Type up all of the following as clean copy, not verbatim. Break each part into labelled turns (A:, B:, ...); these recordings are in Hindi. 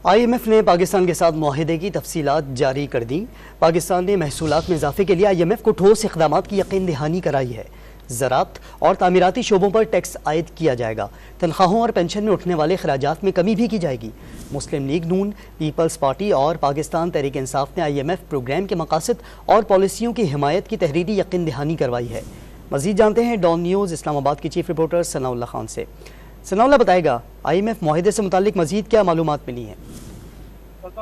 A: IMF ने पाकिस्तान के साथ मुआहदे की तफसीलात जारी कर दी। पाकिस्तान ने महसूलात में इजाफे के लिए IMF को ठोस इक़दाम की यकीन दहानी कराई है। ज़राअत और तामीराती शोबों पर टैक्स आयद किया जाएगा। तनख्वाहों और पेंशन में उठने वाले खराजात में कमी भी की जाएगी। मुस्लिम लीग नून, पीपल्स पार्टी और पाकिस्तान तहरीक इंसाफ ने IMF प्रोग्राम के मकासद और पॉलिसियों की हिमायत की तहरीरी यकीन दहानी करवाई है। मज़ीद जानते हैं डॉन न्यूज़ इस्लामाबाद की चीफ रिपोर्टर सनाउल्लाह खान से। सनाउल्लाह बताएगा, IMF मुआहदे से मुतालिक मज़ीद क्या मालूमात मिली हैं?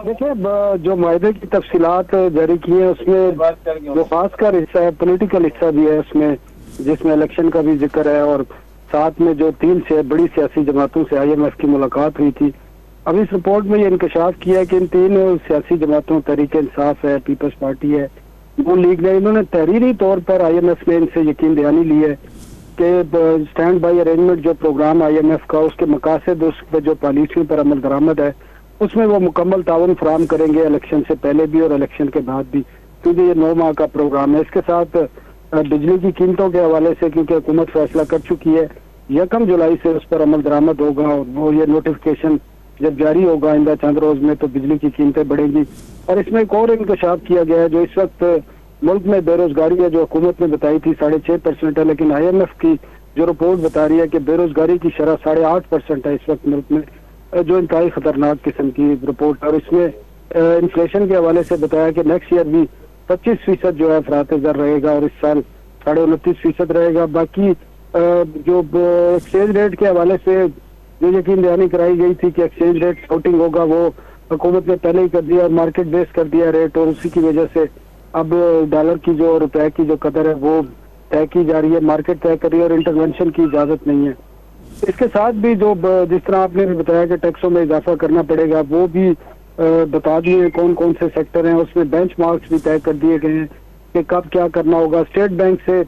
B: देखिए, जो मुआहदे की तफसीलात जारी की है उसमें जो खासकर हिस्सा है, पॉलिटिकल हिस्सा भी है उसमें, जिसमें इलेक्शन का भी जिक्र है और साथ में जो 3 से बड़ी सियासी जमातों से IMF की मुलाकात हुई थी। अब इस रिपोर्ट में ये इंकशाफ किया है कि इन 3 सियासी जमातों, तहरीक इंसाफ है, पीपल्स पार्टी है, नून लीग ने, इन्होंने तहरीरी तौर पर IMF ने इनसे यकीन दहानी ली है कि स्टैंड बाई अरेंजमेंट जो प्रोग्राम IMF का, उसके मकासद, उस पर जो पॉलिसियों पर अमल दरामद है, उसमें वो मुकम्मल ताउन फराहम करेंगे इलेक्शन से पहले भी और इलेक्शन के बाद भी, क्योंकि ये 9 माह का प्रोग्राम है। इसके साथ बिजली की कीमतों के हवाले से, क्योंकि हुकूमत फैसला कर चुकी है 1 जुलाई से उस पर अमल दरामद होगा और वो ये नोटिफिकेशन जब जारी होगा आइंदा चंद रोज में तो बिजली की कीमतें बढ़ेंगी। और इसमें एक और इंकशाफ किया गया है, जो इस वक्त मुल्क में बेरोजगारी है, जो हुकूमत ने बताई थी 6.5% है, लेकिन IMF की जो रिपोर्ट बता रही है कि बेरोजगारी की शरह 8.5% है इस वक्त मुल्क में, जो इंतहाई खतरनाक किस्म की रिपोर्ट। और इसमें इन्फ्लेशन के हवाले से बताया कि नेक्स्ट ईयर भी 25% जो है फरात ज़र रहेगा और इस साल 29.5% रहेगा। बाकी जो एक्सचेंज रेट के हवाले से जो यकीन दहानी कराई गई थी कि एक्सचेंज रेट फ्लोटिंग होगा, वो हुकूमत ने पहले ही कर दिया और मार्केट बेस कर दिया रेट, और उसी की वजह से अब डॉलर की जो, रुपए की जो कदर है वो तय की जा रही है, मार्केट तय कर रही है और इंटरवेंशन की इजाजत नहीं है। इसके साथ भी जो जिस तरह आपने भी बताया कि टैक्सों में इजाफा करना पड़ेगा, वो भी बता दिए कौन कौन से सेक्टर हैं। उसमें बेंचमार्क्स भी तय कर दिए गए हैं कि कब क्या करना होगा। स्टेट बैंक से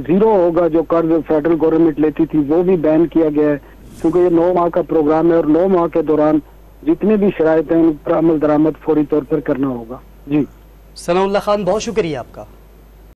B: 0 होगा जो कर्ज फेडरल गवर्नमेंट लेती थी, वो भी बैन किया गया है, क्योंकि ये 9 माह का प्रोग्राम है और 9 माह के दौरान जितनी भी शराइत हैं उन पर अमल दरामद फौरी तौर पर करना होगा। जी
A: सनाउल्लाह खान, बहुत शुक्रिया आपका।